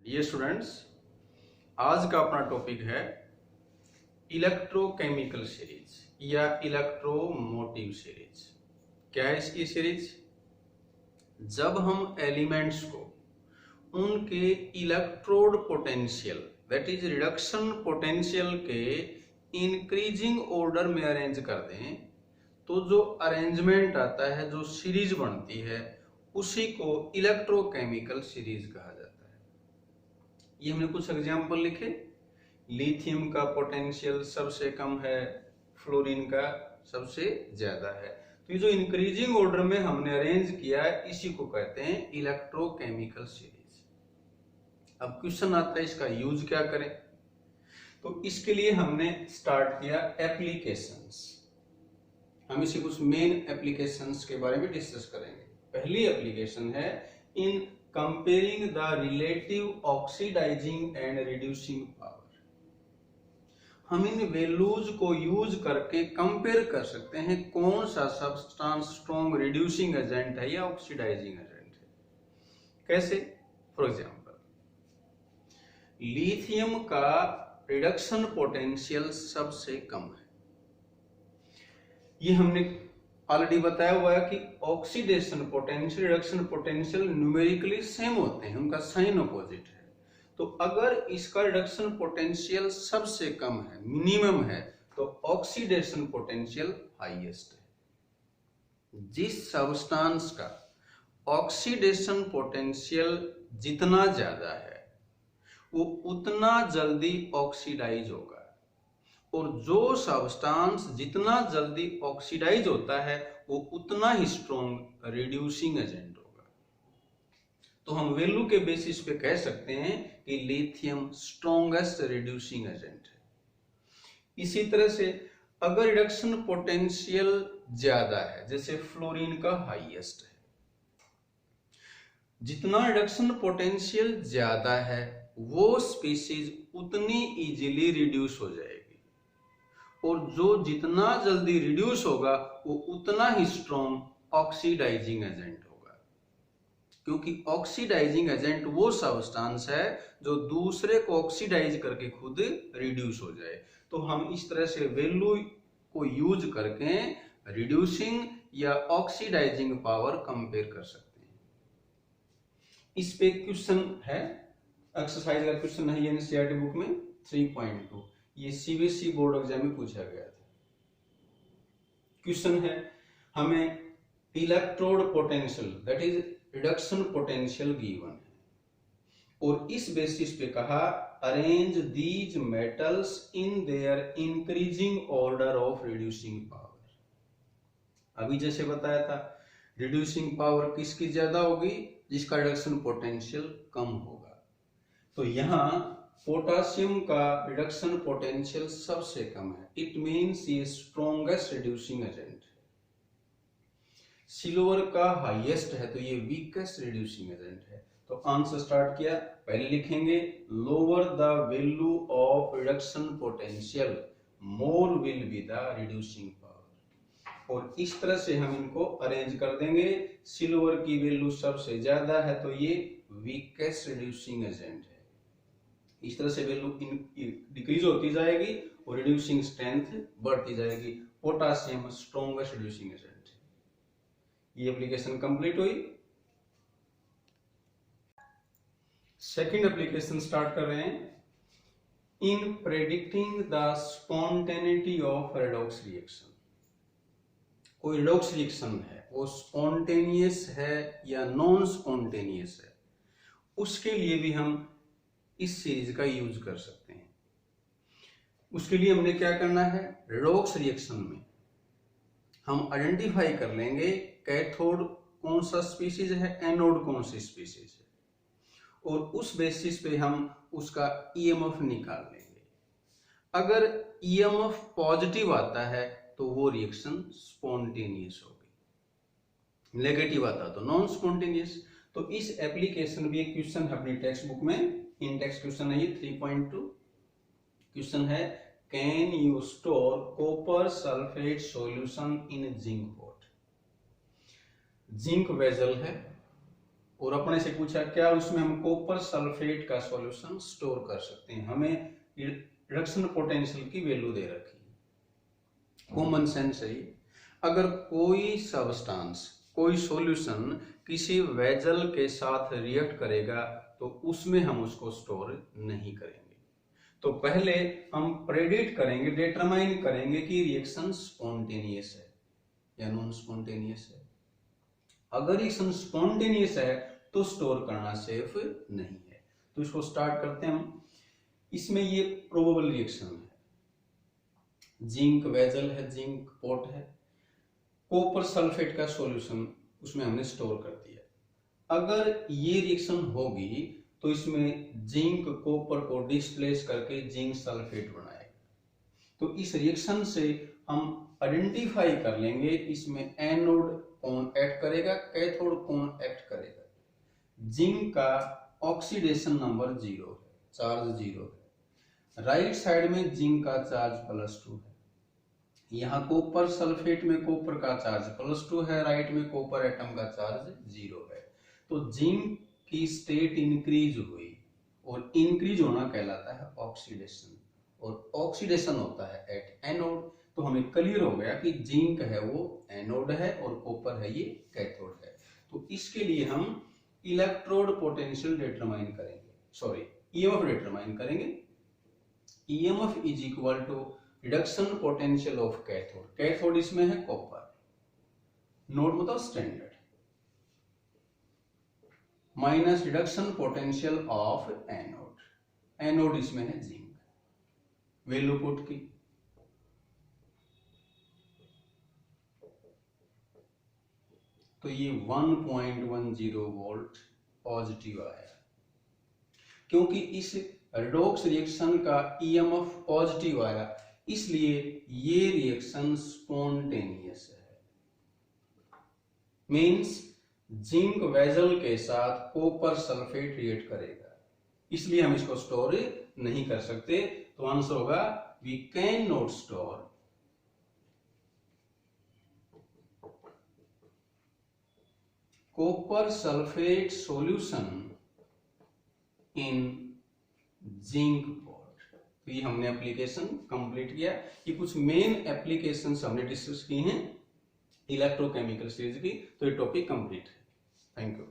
ये स्टूडेंट्स, आज का अपना टॉपिक है इलेक्ट्रोकेमिकल सीरीज या इलेक्ट्रोमोटिव सीरीज। क्या है इसकी सीरीज? जब हम एलिमेंट्स को उनके electrode potential that is reduction potential के इंक्रीजिंग ऑर्डर में अरेंज कर दें तो जो अरेंजमेंट आता है, जो सीरीज बनती है, उसी को इलेक्ट्रोकेमिकल सीरीज कहा जाता है। ये हमने कुछ एग्जाम्पल लिखे। लिथियम का पोटेंशियल सबसे कम है, फ्लोरीन का सबसे ज्यादा है। तो ये जो इंक्रीजिंग ऑर्डर में हमने अरेंज किया है, इसी को कहते हैं इलेक्ट्रोकेमिकल सीरीज। अब क्वेश्चन आता है इसका यूज क्या करें। तो इसके लिए हमने स्टार्ट किया एप्लीकेशंस। हम इसी कुछ मेन एप्लीकेशंस के बारे में डिस्कस करेंगे। पहली एप्लीकेशन है in comparing the relative oxidising and reducing power. हम इन वैल्यूज को यूज करके कंपेयर कर सकते हैं कौन सा सब्सटेंस स्ट्रॉन्ग रिड्यूसिंग एजेंट है या ऑक्सीडाइजिंग एजेंट है। कैसे? फॉर एग्जांपल, लिथियम का रिडक्शन पोटेंशियल सबसे कम है। ये हमने ऑलरेडी बताया हुआ है कि oxidation potential, reduction potential numerically same होते हैं, उनका साइन अपोजिट है। तो अगर इसका रिडक्शन पोटेंशियल सबसे कम है, मिनिमम है, तो ऑक्सीडेशन पोटेंशियल हाईएस्ट है। जिस सब्सटेंस का ऑक्सीडेशन पोटेंशियल जितना ज्यादा है वो उतना जल्दी ऑक्सीडाइज होगा, और जो सब्सटेंस जितना जल्दी ऑक्सीडाइज होता है वो उतना ही स्ट्रॉन्ग रिड्यूसिंग एजेंट होगा। तो हम वैल्यू के बेसिस पे कह सकते हैं कि लिथियम स्ट्रॉन्गेस्ट रिड्यूसिंग एजेंट है। इसी तरह से अगर रिडक्शन पोटेंशियल ज्यादा है, जैसे फ्लोरीन का हाईएस्ट है, जितना रिडक्शन पोटेंशियल ज्यादा है वो स्पीशीज उतनी इजीली रिड्यूस हो जाएगी, और जो जितना जल्दी रिड्यूस होगा वो उतना ही स्ट्रॉन्ग ऑक्सीडाइजिंग एजेंट होगा। क्योंकि ऑक्सीडाइजिंग एजेंट वो सब्सटेंस है जो दूसरे को ऑक्सीडाइज करके खुद रिड्यूस हो जाए। तो हम इस तरह से वैल्यू को यूज करके रिड्यूसिंग या ऑक्सीडाइजिंग पावर कंपेयर कर सकते हैं। इस पे क्वेश्चन है, एक्सरसाइज का क्वेश्चन है ये एनसीईआरटी बुक में 3.2। ये सीबीएसई बोर्ड एग्जाम में पूछा गया था। क्वेश्चन है, हमें electrode potential that is reduction potential given है, और इस बेसिस पे कहा arrange these metals in their increasing order of reducing power. अभी जैसे बताया था, रिड्यूसिंग पावर किसकी ज्यादा होगी? जिसका रिडक्शन पोटेंशियल कम होगा। तो यहां पोटासियम का रिडक्शन पोटेंशियल सबसे कम है, इट मींस ये स्ट्रॉन्गेस्ट रिड्यूसिंग एजेंट है। सिल्वर का हाईएस्ट है तो ये वीकेस्ट रिड्यूसिंग एजेंट है। तो आंसर स्टार्ट किया, पहले लिखेंगे lower the value of reduction potential more will be the reducing power, और इस तरह से हम इनको अरेंज कर देंगे। सिल्वर की वैल्यू सबसे ज्यादा है तो ये वीकेस्ट रिड्यूसिंग एजेंट है। इस तरह से वैल्यू डिक्रीज होती जाएगी और रिड्यूसिंग स्ट्रेंथ बढ़ती जाएगी। पोटासियम स्ट्रॉन्गेस्ट रिड्यूसिंग एजेंट है। ये एप्लीकेशन कंप्लीट हुई। सेकंड एप्लीकेशन स्टार्ट कर रहे हैं, in predicting the spontaneity of redox reaction. कोई रेडॉक्स रिएक्शन है, वो स्पॉन्टेनियस है या नॉन स्पॉन्टेनियस है, उसके लिए भी हम इस सीरीज का यूज कर सकते हैं। उसके लिए हमने क्या करना है, रेडॉक्स रिएक्शन में हम आइडेंटिफाई कर लेंगे कैथोड कौन सा स्पीशीज है, एनोड कौन सी स्पीशीज है, और उस बेसिस पे हम उसका ईएमएफ निकाल लेंगे। अगर ईएमएफ पॉजिटिव आता है तो वो रिएक्शन स्पॉन्टेनियस होगी, नेगेटिव आता तो नॉन स्पॉन्टेनियस। तो इस एप्लीकेशन भी एक क्वेश्चन है अपनी टेक्स्ट बुक में, इंडेक्स क्वेश्चन है ये 3.2। क्वेश्चन है, can you store copper sulphate solution in zinc pot. Zinc vessel है, और अपने से पूछा क्या उसमें हम कॉपर सल्फेट का सॉल्यूशन स्टोर कर सकते हैं, हमें रिडक्शन पोटेंशियल की वैल्यू दे रखी है। कॉमन सेंस है ये। अगर कोई सब्सटेंस, कोई सॉल्यूशन किसी वेजल के साथ रिएक्ट करेगा तो उसमें हम उसको स्टोर नहीं करेंगे। तो पहले हम प्रेडिक्ट करेंगे, डिटरमाइन करेंगे कि रिएक्शन स्पॉन्टेनियस है या नॉन स्पॉन्टेनियस है। अगर रिएक्शन स्पॉन्टेनियस है तो स्टोर करना सेफ नहीं है। तो इसको स्टार्ट करते हैं हम। इसमें ये प्रोबेबल रिएक्शन है, जिंक वेजल है, जिंक पॉट है, कॉपर सल्फेट का सॉल्यूशन उसमें हमने स्टोर कर दिया। अगर ये रिएक्शन होगी तो इसमें जिंक कॉपर को डिस्प्लेस करके जिंक सल्फेट बनाएगा। तो इस रिएक्शन से हम आइडेंटिफाई कर लेंगे इसमें एनोड कौन एक्ट करेगा, कैथोड कौन एक्ट करेगा। जिंक का ऑक्सीडेशन नंबर 0 है, चार्ज 0 है। राइट साइड में जिंक का चार्ज +2 है। यहाँ कॉपर सल्फेट में कॉपर का चार्ज +2 है, राइट में कॉपर एटम का चार्ज 0 है। तो जिंक की स्टेट इंक्रीज हुई और इंक्रीज होना कहलाता है ऑक्सीडेशन, और ऑक्सीडेशन होता है एट एनोड। तो हमें क्लियर हो गया कि जिंक है वो एनोड है और कॉपर है ये कैथोड है। तो इसके लिए हम इलेक्ट्रोड पोटेंशियल डिटरमाइन करेंगे, सॉरी ईएमएफ डिटरमाइन करेंगे। EMF is equal to reduction potential of cathode. Cathode इसमें है कॉपर, नोड मतलब standard, minus reduction potential of anode. Anode इसमें है जिंक। वैल्यू पुट की, तो ये 1.10 वोल्ट पॉजिटिव आया। क्योंकि इस रेडॉक्स रिएक्शन का ईएमएफ पॉजिटिव आया इसलिए ये रिएक्शन स्पॉन्टेनियस है। मींस जिंक वेजल के साथ कॉपर सल्फेट रिएक्ट करेगा, इसलिए हम इसको स्टोर नहीं कर सकते। तो आंसर होगा we can not store copper sulphate solution in zinc pot. तो ये हमने एप्लीकेशन कंप्लीट किया। ये कुछ मेन एप्लीकेशंस हमने डिस्कस की हैं इलेक्ट्रोकेमिकल सीरीज की। तो ये टॉपिक कंप्लीट है। Thank you.